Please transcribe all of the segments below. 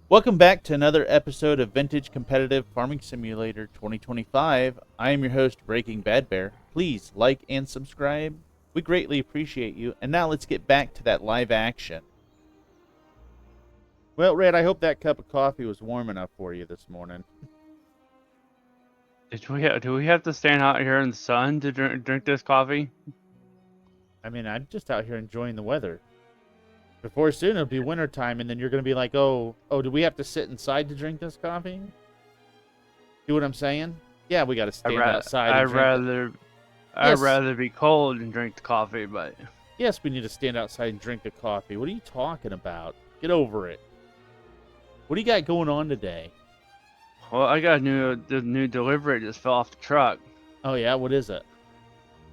Welcome back to another episode of Vintage Competitive Farming Simulator 2025. I am your host, Breaking Bad Bear. Please like and subscribe. We greatly appreciate you. And now let's get back to that live action. Well, Red, I hope that cup of coffee was warm enough for you this morning. Do we have to stand out here in the sun to drink this coffee? I mean, I'm just out here enjoying the weather. Before soon it'll be wintertime, and then you're going to be like, oh, do we have to sit inside to drink this coffee? See what I'm saying? Yeah, we got to stand outside and drink it. I'd rather be cold and drink the coffee, but Yes, we need to stand outside and drink the coffee. What are you talking about? Get over it. What do you got going on today? well, I got the new delivery just fell off the truck. Oh yeah, what is it?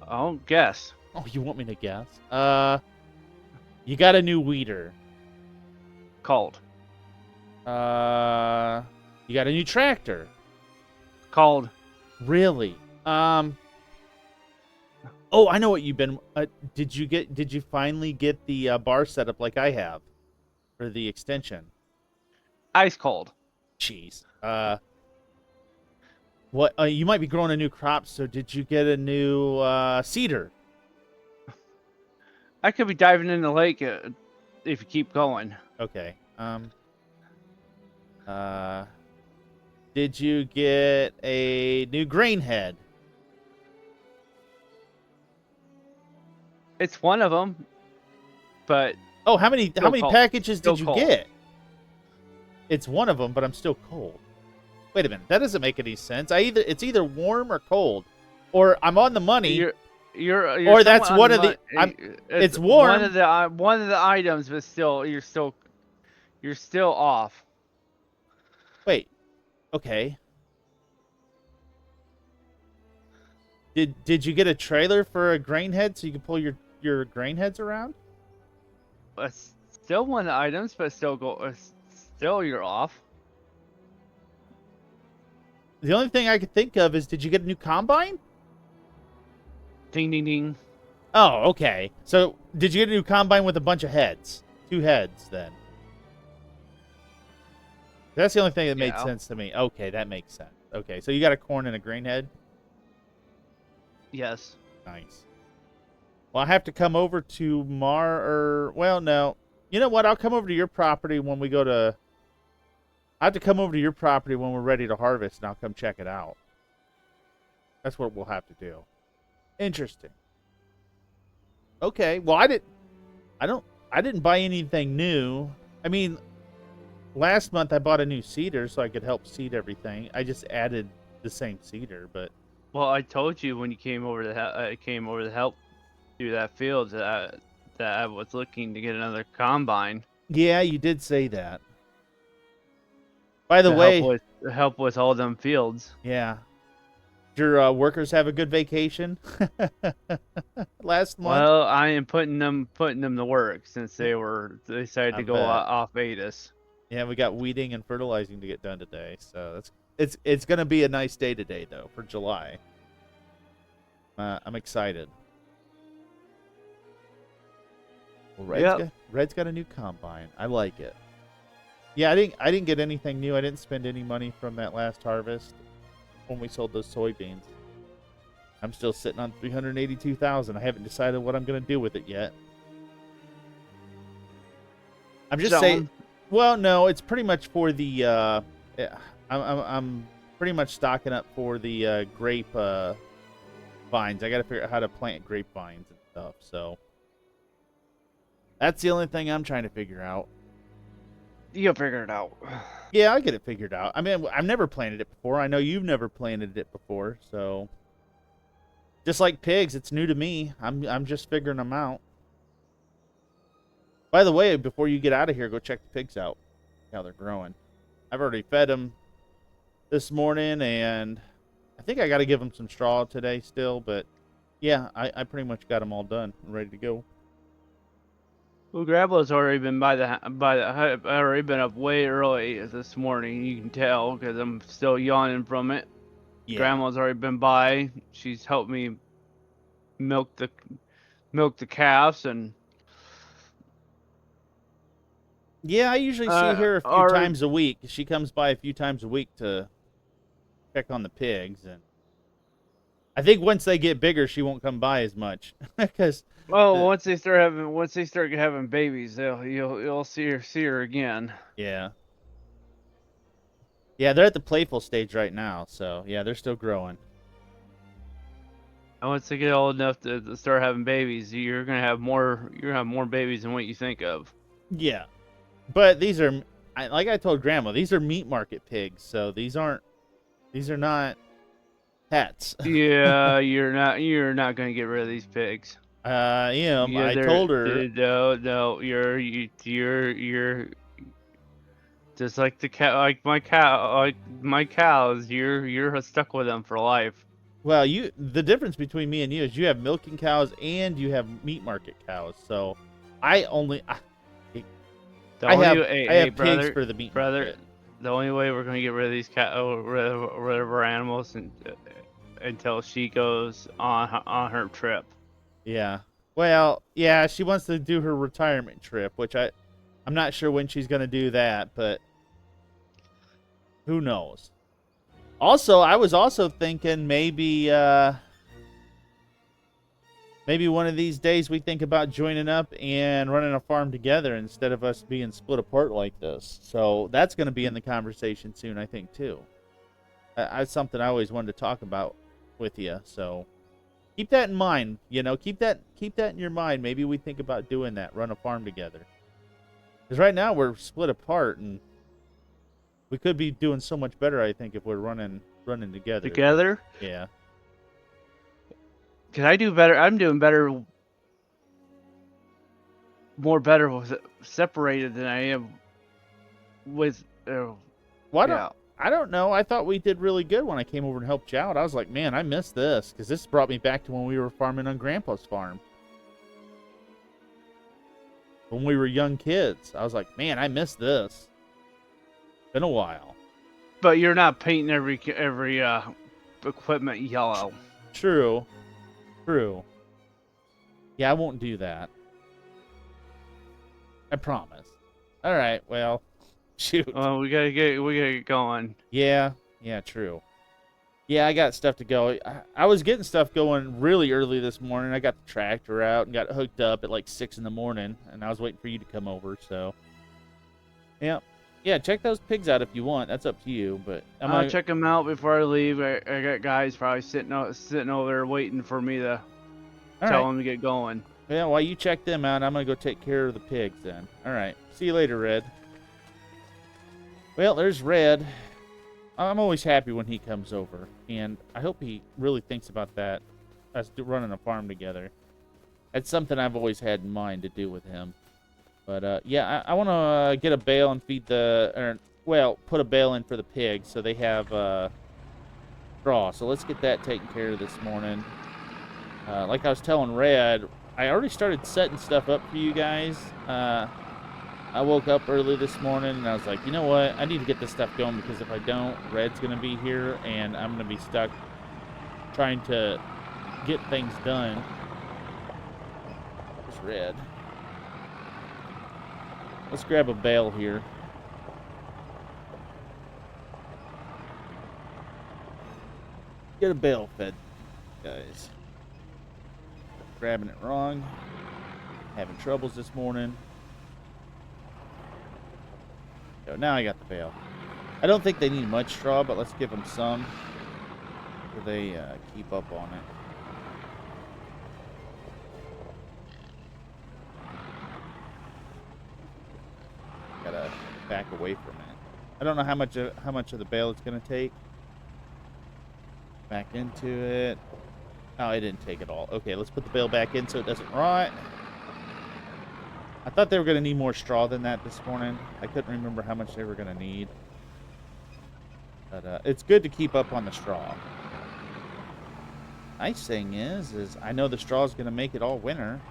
I'll guess. Oh, you want me to guess? You got a new weeder. Cold. You got a new tractor. Cold. Really? Oh, I know what you've been. Did you finally get the bar set up like I have for the extension? Ice cold. Jeez. What? You might be growing a new crop. So did you get a new seeder? I could be diving in the lake if you keep going. Okay. Did you get a new grain head? It's one of them, but Oh, how many cold. packages Still did you cold. get? It's one of them, but I'm still cold. Wait a minute, that doesn't make any sense. It's either warm or cold, or I'm on the money, You're or that's somewhat one on of the. it's It's warm. one of the items, but still you're still off. Wait, okay. Did you get a trailer for a grain head so you can pull your grain heads around? It's still one of the items, but still you're off. The only thing I could think of is, did you get a new combine? Ding ding ding. Oh, okay. So, did you get a new combine with a bunch of heads? 2 heads, then. That's the only thing that made sense to me. Okay, that makes sense. Okay, so you got a corn and a grain head? Yes. Nice. Well, I have to come over to well, no. You know what? I'll come over to your property when we go to... I have to come over to your property when we're ready to harvest, and I'll come check it out. That's what we'll have to do. Interesting. Okay. Well, I didn't buy anything new. I mean, last month I bought a new seeder so I could help seed everything. I just added the same seeder, but Well, I told you when you came over to help do that field that I was looking to get another combine. yeah, you did say that. By the way, help with all them fields. yeah. Did your workers have a good vacation last month? Well, I am putting them to work since they decided to go off ATIS. Yeah, we got weeding and fertilizing to get done today, so it's gonna be a nice day today though for July. I'm excited. Well, Red's got a new combine. I like it. Yeah, I didn't get anything new. I didn't spend any money from that last harvest when we sold those soybeans. I'm still sitting on 382,000. I haven't decided what I'm going to do with it yet. I'm just saying. Well, no, it's pretty much for the. I'm pretty much stocking up for the grape vines. I got to figure out how to plant grapevines and stuff. So that's the only thing I'm trying to figure out. You'll figure it out. Yeah, I get it figured out. I mean, I've never planted it before. I know you've never planted it before, so just like pigs, it's new to me. I'm just figuring them out. By the way, before you get out of here, go check the pigs out. How they're growing. I've already fed them this morning, and I think I got to give them some straw today still, but yeah, I pretty much got them all done and ready to go. Well, Grandpa's already been already been up way early this morning. You can tell because I'm still yawning from it. Yeah. Grandma's already been by. She's helped me milk the calves, and Yeah, I usually see her a few Or times a week. She comes by a few times a week to check on the pigs, and I think once they get bigger, she won't come by as much because oh, once they start having babies, you'll see her again. yeah, yeah, they're at the playful stage right now, so yeah, they're still growing. And once they get old enough to start having babies, you're gonna have more babies than what you think of. Yeah, but these are, like I told Grandma, these are meat market pigs, so these are not pets. Yeah, you're not gonna get rid of these pigs. I am. Yeah, I told her. no, you're just like the cow, like my cows. You're stuck with them for life. Well, the difference between me and you is you have milking cows and you have meat market cows. So I only The only I have pigs brother, for the meat brother, market. the only way we're gonna get rid of these rid of our animals, until she goes on her trip. Yeah. Well, yeah, she wants to do her retirement trip, which I'm not sure when she's going to do that, but who knows. Also, I was also thinking maybe one of these days we think about joining up and running a farm together instead of us being split apart like this. So that's going to be in the conversation soon, I think, too. That's something I always wanted to talk about with you. So keep that in mind. Keep that in your mind. Maybe we think about doing that, run a farm together. Because right now we're split apart, and we could be doing so much better, I think, if we're running together. Together? Yeah. Cause I do better. I'm doing better, more better with separated than I am with. Well, I don't know. I thought we did really good when I came over and helped you out. I was like, man, I missed this because this brought me back to when we were farming on Grandpa's farm. When we were young kids, I was like, man, I missed this. Been a while. But you're not painting every equipment yellow. True. Yeah, I won't do that. I promise. All right. Well, shoot. Well, we gotta get going. Yeah, true. Yeah, I got stuff to go. I was getting stuff going really early this morning. I got the tractor out and got it hooked up at like 6 in the morning, and I was waiting for you to come over, so. Yeah, check those pigs out if you want. That's up to you, but I'll check them out before I leave. I got guys probably sitting over there waiting for me to tell them to get going. Yeah, while you check them out, I'm going to go take care of the pigs then. All right. See you later, Red. Well, there's Red. I'm always happy when he comes over, and I hope he really thinks about that, us running a farm together. That's something I've always had in mind to do with him. But, yeah, I want to get a bale and put a bale in for the pigs so they have straw. So let's get that taken care of this morning. Like I was telling Red, I already started setting stuff up for you guys. I woke up early this morning, and I was like, you know what? I need to get this stuff going because if I don't, Red's going to be here, and I'm going to be stuck trying to get things done. There's Red. Let's grab a bale here. Get a bale fed, guys. Grabbing it wrong. Having troubles this morning. So now I got the bale. I don't think they need much straw, but let's give them some so they keep up on it. Gotta back away from it. I don't know how much of the bale it's gonna take. Back into it. Oh, it didn't take it all. Okay, let's put the bale back in so it doesn't rot. I thought they were gonna need more straw than that this morning. I couldn't remember how much they were gonna need. But it's good to keep up on the straw. Nice thing is I know the straw is gonna make it all winter.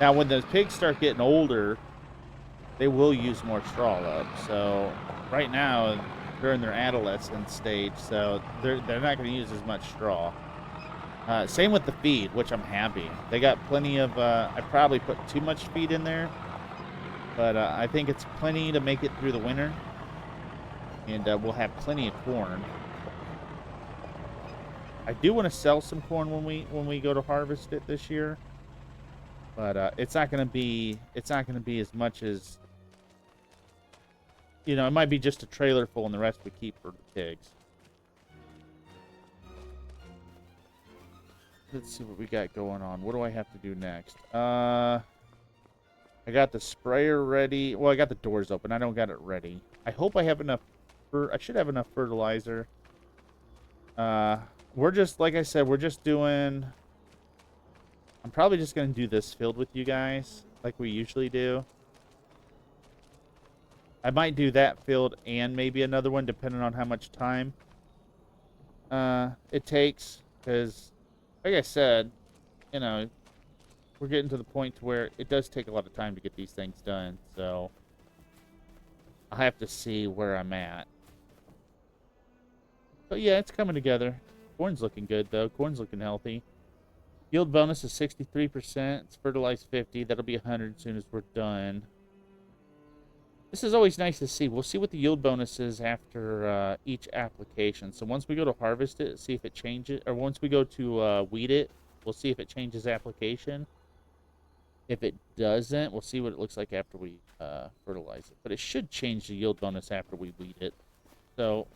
Now, when the pigs start getting older, they will use more straw up. So right now they're in their adolescent stage, so they're not going to use as much straw. Same with the feed, which I'm happy. They got plenty of. I probably put too much feed in there, But I think it's plenty to make it through the winter. And we'll have plenty of corn. I do want to sell some corn when we go to harvest it this year. But it's not gonna be as much as, you know, it might be just a trailer full and the rest we keep for the pigs. Let's see what we got going on. What do I have to do next? I got the sprayer ready. Well, I got the doors open. I don't got it ready. I hope I have enough. I should have enough fertilizer. We're just, like I said, we're just doing. I'm probably just gonna do this field with you guys, like we usually do. I might do that field and maybe another one, depending on how much time it takes. Because, like I said, you know, we're getting to the point where it does take a lot of time to get these things done. So I have to see where I'm at. But yeah, it's coming together. Corn's looking good, though. Corn's looking healthy. Yield bonus is 63%. It's fertilized 50. That'll be 100 as soon as we're done. This is always nice to see. We'll see what the yield bonus is after each application. So once we go to harvest it, see if it changes. Or once we go to weed it, we'll see if it changes application. If it doesn't, we'll see what it looks like after we fertilize it. But it should change the yield bonus after we weed it. So,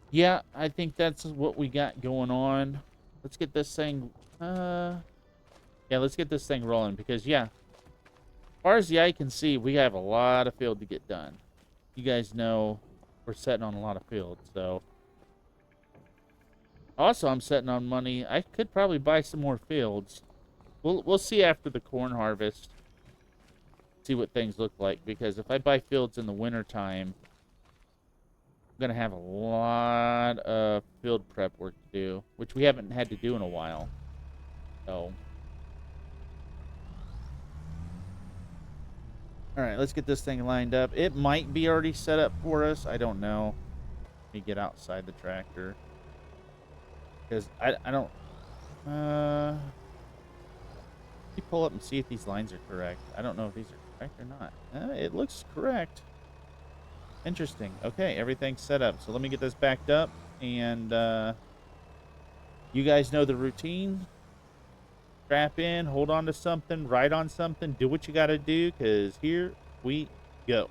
yeah, I think that's what we got going on. Let's get this thing, yeah, let's get this thing rolling because, yeah, as far as the eye can see, we have a lot of field to get done. You guys know we're setting on a lot of field, so. Also, I'm setting on money. I could probably buy some more fields. We'll see after the corn harvest, see what things look like, because if I buy fields in the wintertime, I'm going to have a lot of field prep work to do, which we haven't had to do in a while. So, all right, let's get this thing lined up. It might be already set up for us. I don't know. Let me get outside the tractor. Because I don't... let me pull up and see if these lines are correct. I don't know if these are correct or not. It looks correct. Interesting. Okay, everything's set up. So let me get this backed up. And you guys know the routine. Strap in, hold on to something, ride on something, do what you got to do, because here we go.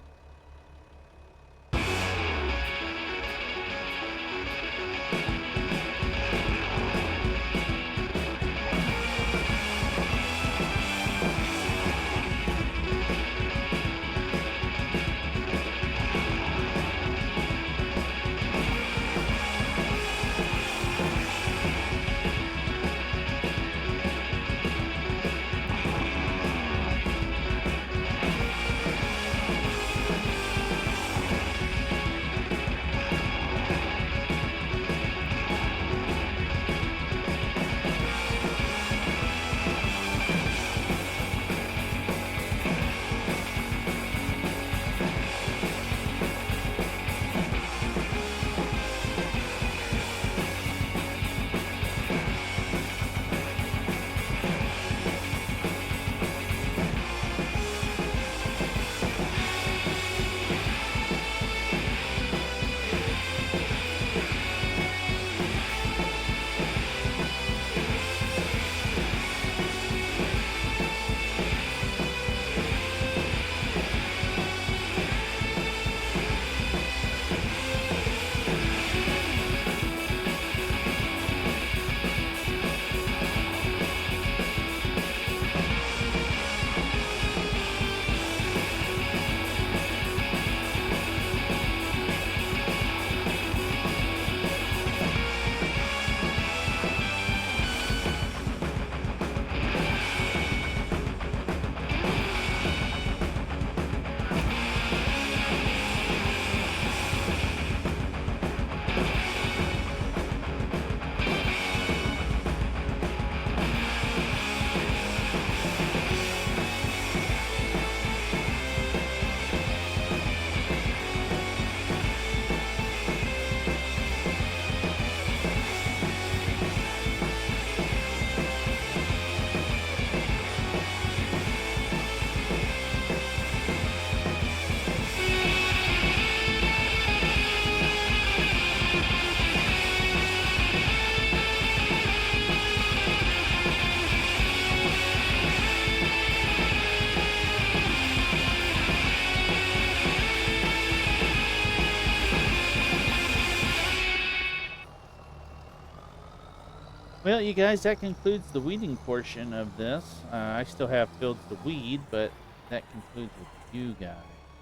Well, you guys, that concludes the weeding portion of this. I still have fields to weed, but that concludes with you guys.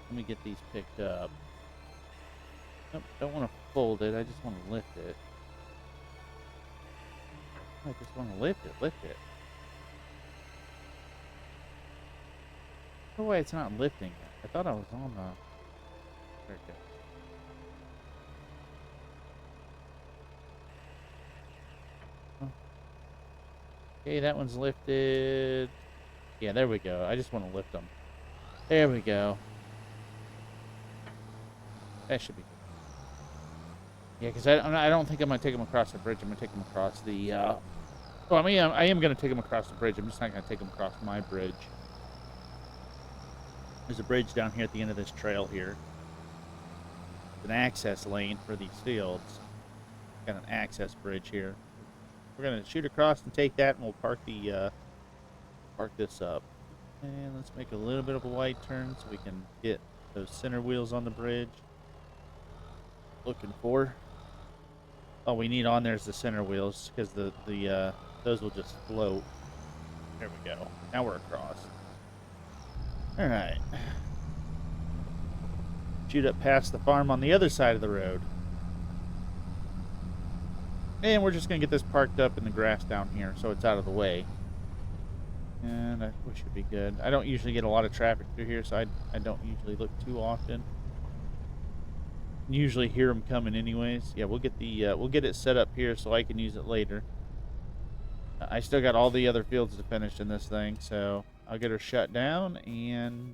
Let me get these picked up. Nope, don't want to fold it. I just want to lift it. I just want to lift it. Lift it. No way it's not lifting it. I thought I was on the... There it goes. Okay, that one's lifted. Yeah, there we go. I just want to lift them. There we go. That should be good. Yeah, because I don't think I'm going to take them across the bridge. I'm going to take them across the... Well, I am going to take them across the bridge. I'm just not going to take them across my bridge. There's a bridge down here at the end of this trail here. It's an access lane for these fields. Got an access bridge here. We're gonna shoot across and take that, and we'll park this up. And let's make a little bit of a wide turn so we can get those center wheels on the bridge. Looking for. All we need on there is the center wheels, because those will just float. There we go. Now we're across. All right. Shoot up past the farm on the other side of the road. And we're just going to get this parked up in the grass down here so it's out of the way. And we should be good. I don't usually get a lot of traffic through here, so I don't usually look too often. Usually hear them coming anyways. Yeah, we'll get it set up here so I can use it later. I still got all the other fields to finish in this thing, so I'll get her shut down, and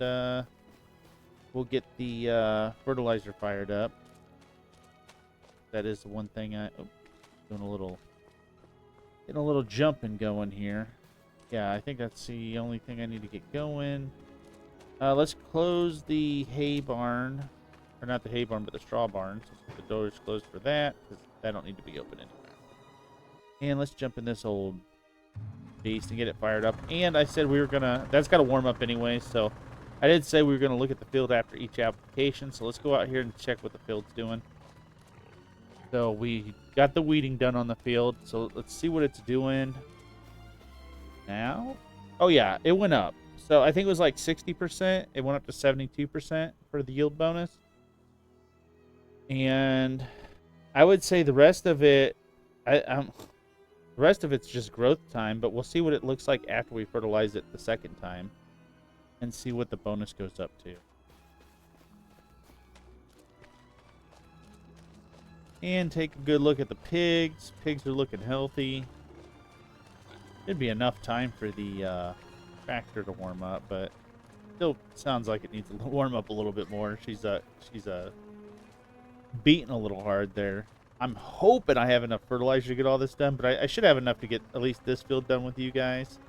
we'll get the fertilizer fired up. That is the one thing getting a little jumping going here. Yeah, I think that's the only thing I need to get going. Let's close the hay barn, or not the hay barn, but the straw barn. So the door is closed for that, because that don't need to be open anyway. And let's jump in this old beast and get it fired up. And I said we were gonna. That's got to warm up anyway. So I did say we were gonna look at the field after each application. So let's go out here and check what the field's doing. So we got the weeding done on the field. So let's see what it's doing now. Oh yeah, it went up. So I think it was like 60%. It went up to 72% for the yield bonus. And I would say the rest of it, the rest of it's just growth time. But we'll see what it looks like after we fertilize it the second time, and see what the bonus goes up to. And take a good look at the pigs. Pigs are looking healthy. Should be enough time for the tractor to warm up, but still sounds like it needs to warm up a little bit more. She's beating a little hard there. I'm hoping I have enough fertilizer to get all this done, but I should have enough to get at least this field done with you guys,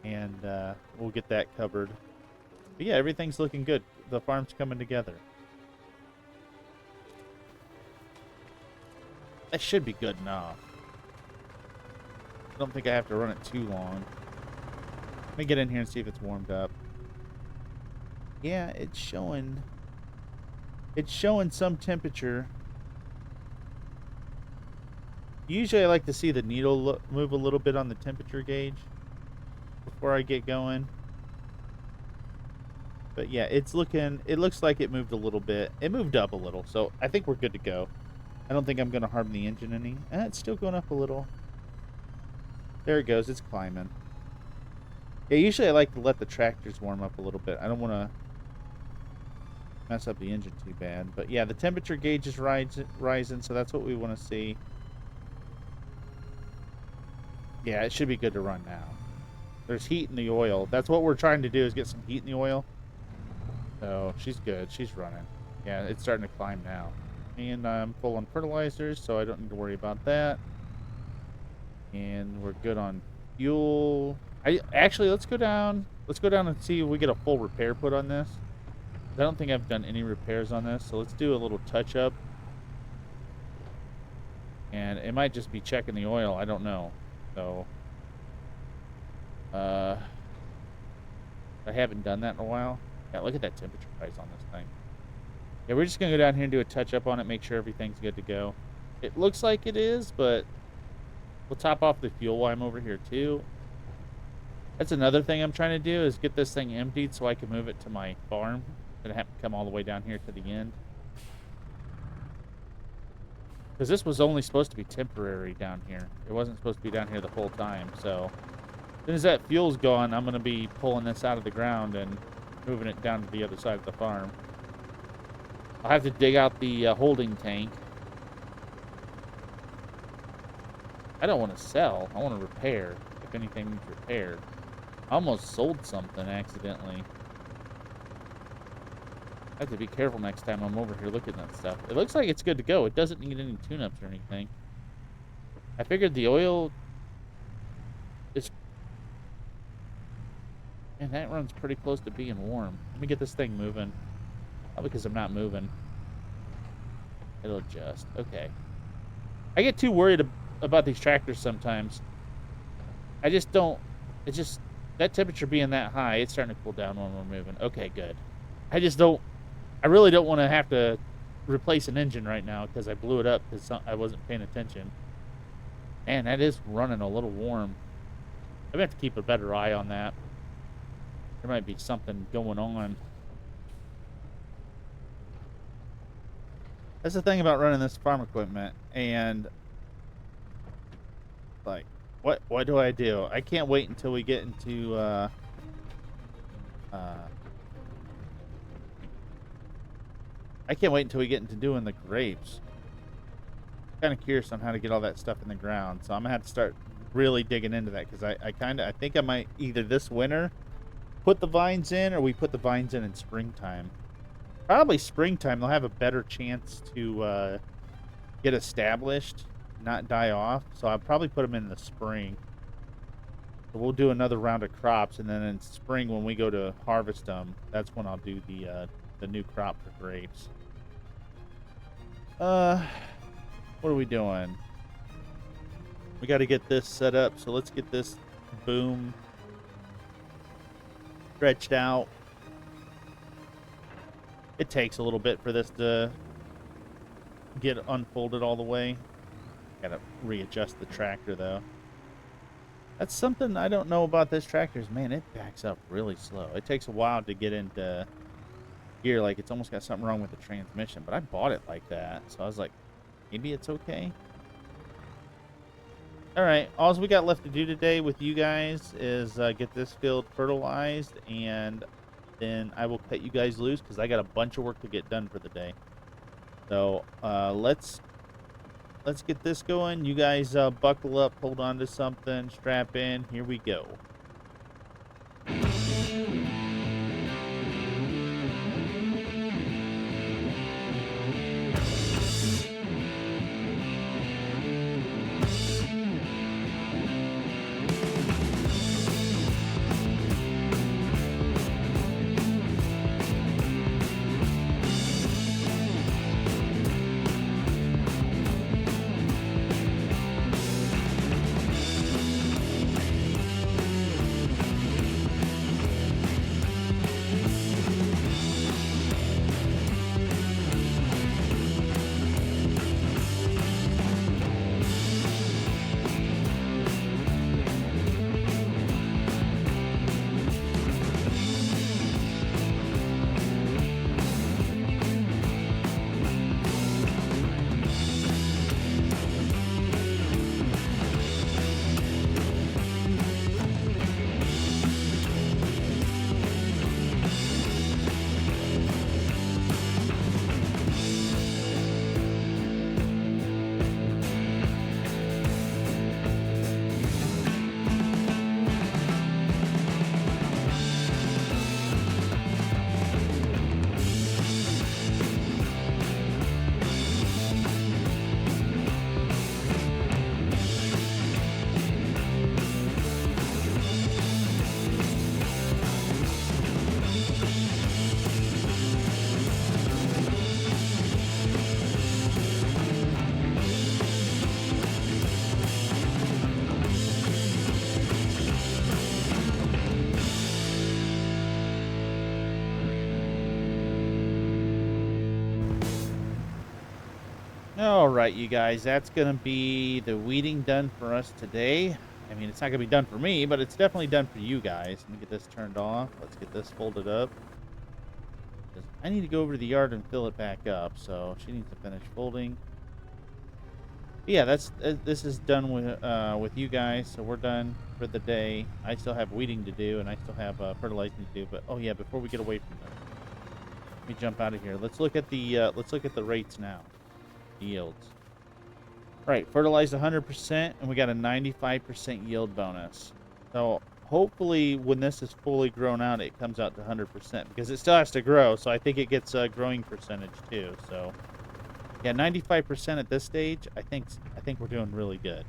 and we'll get that covered. But yeah, everything's looking good. The farm's coming together. That should be good enough. I don't think I have to run it too long. Let me get in here and see if it's warmed up. Yeah, it's showing some temperature. Usually I like to see the needle move a little bit on the temperature gauge before I get going. But yeah, it looks like it moved a little bit. It moved up a little, so I think we're good to go. I don't think I'm going to harm the engine any. It's still going up a little. There it goes. It's climbing. Yeah, usually I like to let the tractors warm up a little bit. I don't want to mess up the engine too bad. But yeah, the temperature gauge is rising, so that's what we want to see. Yeah, it should be good to run now. There's heat in the oil. That's what we're trying to do, is get some heat in the oil. So she's good. She's running. Yeah, it's starting to climb now. And I'm full on fertilizers, so I don't need to worry about that. And we're good on fuel. Let's go down and see if we get a full repair put on this. I don't think I've done any repairs on this, so let's do a little touch up. And it might just be checking the oil, I don't know. So I haven't done that in a while. Yeah, look at that temperature price on this thing. Yeah, we're just gonna go down here and do a touch up on it, make sure everything's good to go. It looks like it is, but We'll top off the fuel while I'm over here too. That's another thing I'm trying to do is get this thing emptied so I can move it to my farm. Gonna have to come all the way down here to the end. Because this was only supposed to be temporary down here. It wasn't supposed to be down here the whole time. So as soon as that fuel's gone, I'm gonna be pulling this out of the ground and moving it down to the other side of the farm. I'll have to dig out the holding tank. I don't want to sell. I want to repair. If anything needs repaired. I almost sold something accidentally. I have to be careful next time I'm over here looking at that stuff. It looks like it's good to go. It doesn't need any tune-ups or anything. I figured the oil is... Man, that runs pretty close to being warm. Let me get this thing moving. Probably because I'm not moving. It'll adjust. Okay. I get too worried about these tractors sometimes. I just don't... It's just... That temperature being that high, it's starting to cool down when we're moving. Okay, good. I just don't... I really don't want to have to replace an engine right now because I blew it up because I wasn't paying attention. Man, that is running a little warm. I'm going to have to keep a better eye on that. There might be something going on. That's the thing about running this farm equipment. And, like, what do I do? I can't wait until we get into, I can't wait until we get into doing the grapes. Kind of curious on how to get all that stuff in the ground, so I'm gonna have to start really digging into that because I think I might either this winter put the vines in or we put the vines in springtime. Probably springtime. They'll have a better chance to get established, not die off. So I'll probably put them in the spring. So we'll do another round of crops, and then in spring when we go to harvest them, that's when I'll do the new crop for grapes. What are we doing? We got to get this set up, so let's get this boom stretched out. It takes a little bit for this to get unfolded all the way. Gotta readjust the tractor though. That's something I don't know about this tractor is, man, it backs up really slow. It takes a while to get into gear, like it's almost got something wrong with the transmission, but I bought it like that, so I was like, maybe it's okay. All right, all we got left to do today with you guys is get this field fertilized, and then I will cut you guys loose because I got a bunch of work to get done for the day. So let's get this going. You guys buckle up, hold on to something, strap in. Here we go. All right, you guys, that's going to be the weeding done for us today. I mean, it's not going to be done for me, but it's definitely done for you guys. Let me get this turned off. Let's get this folded up. I need to go over to the yard and fill it back up, so she needs to finish folding. But yeah, this is done with you guys, so we're done for the day. I still have weeding to do, and I still have fertilizing to do. But oh yeah, before we get away from this, let me jump out of here. Let's look at the rates now. Yields. All right, fertilized 100%, and we got a 95% yield bonus. So hopefully, when this is fully grown out, it comes out to 100% because it still has to grow. So I think it gets a growing percentage too. So yeah, 95% at this stage. I think we're doing really good.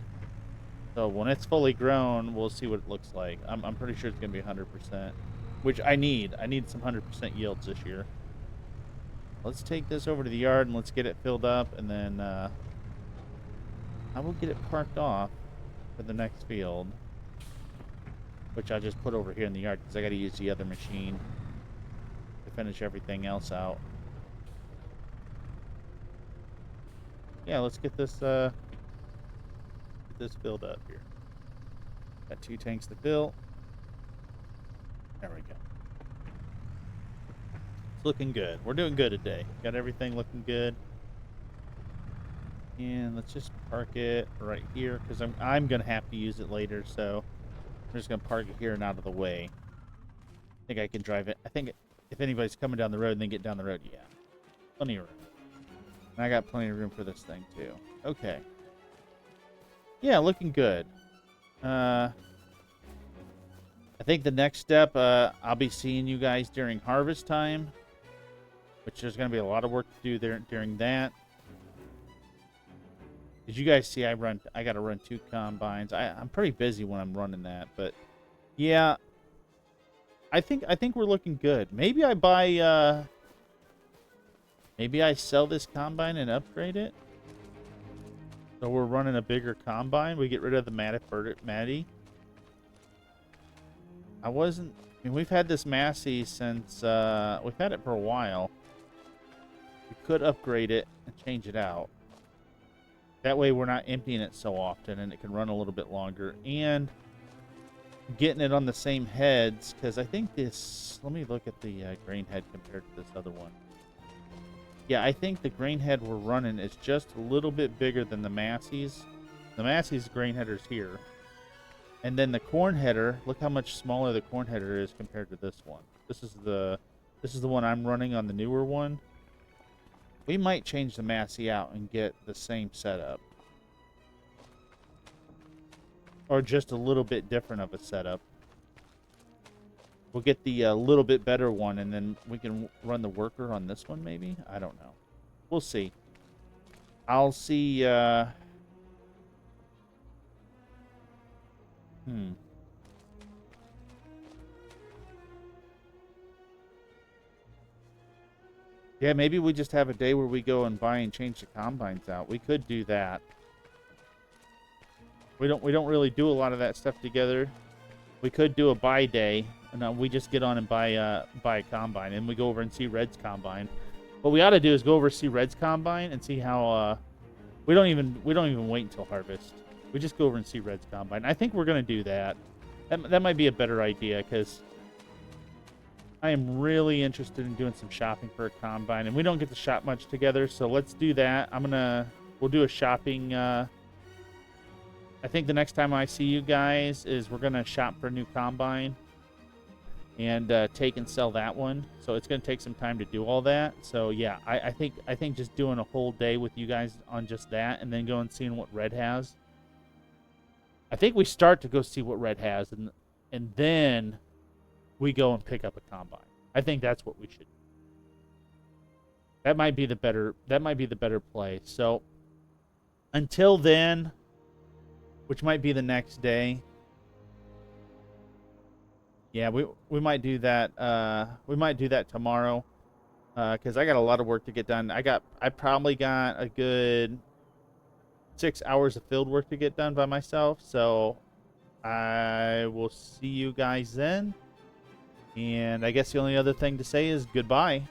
So when it's fully grown, we'll see what it looks like. I'm pretty sure it's gonna be 100%, which I need. I need some 100% yields this year. Let's take this over to the yard and let's get it filled up, and then I will get it parked off for the next field, which I'll just put over here in the yard because I got to use the other machine to finish everything else out. Yeah, let's get this filled up here. Got 2 tanks to fill. There we go. It's looking good. We're doing good today. Got everything looking good. And let's just park it right here because I'm gonna have to use it later, so I'm just gonna park it here and out of the way. I think I can drive it. I think if anybody's coming down the road and they get down the road, yeah, plenty of room. And I got plenty of room for this thing too. Okay. Yeah, looking good. I think the next step, I'll be seeing you guys during harvest time, which there's gonna be a lot of work to do there during that. Did you guys see I got to run 2 combines. I'm pretty busy when I'm running that, but yeah, I think we're looking good. Maybe I buy maybe I sell this combine and upgrade it. So we're running a bigger combine. We get rid of the Matty. I mean, we've had this Massey since we've had it for a while. We could upgrade it and change it out. That way we're not emptying it so often and it can run a little bit longer. And getting it on the same heads, because I think this... Let me look at the grain head compared to this other one. Yeah, I think the grain head we're running is just a little bit bigger than the Massey's. The Massey's grain header's here. And then the corn header, look how much smaller the corn header is compared to this one. This is the one I'm running on the newer one. We might change the Massey out and get the same setup. Or just a little bit different of a setup. We'll get the little bit better one, and then we can run the worker on this one, maybe? I don't know. We'll see. I'll see... Yeah, maybe we just have a day where we go and buy and change the combines out. We could do that. We don't really do a lot of that stuff together. We could do a buy day, and we just get on and buy a combine, and we go over and see Red's combine. What we ought to do is go over and see Red's combine and see how. We don't even wait until harvest. We just go over and see Red's combine. I think we're gonna do that. That might be a better idea because I am really interested in doing some shopping for a combine, and we don't get to shop much together, so let's do that. We'll do a shopping. I think the next time I see you guys is we're gonna shop for a new combine and take and sell that one. So it's gonna take some time to do all that. So yeah, I think just doing a whole day with you guys on just that, and then going and seeing what Red has. I think we start to go see what Red has, and then we go and pick up a combine. I think that's what we should do. That might be the better play. So until then, which might be the next day. Yeah, we might do that. We might do that tomorrow, because I got a lot of work to get done. I probably got a good 6 hours of field work to get done by myself. So I will see you guys then. And I guess the only other thing to say is goodbye.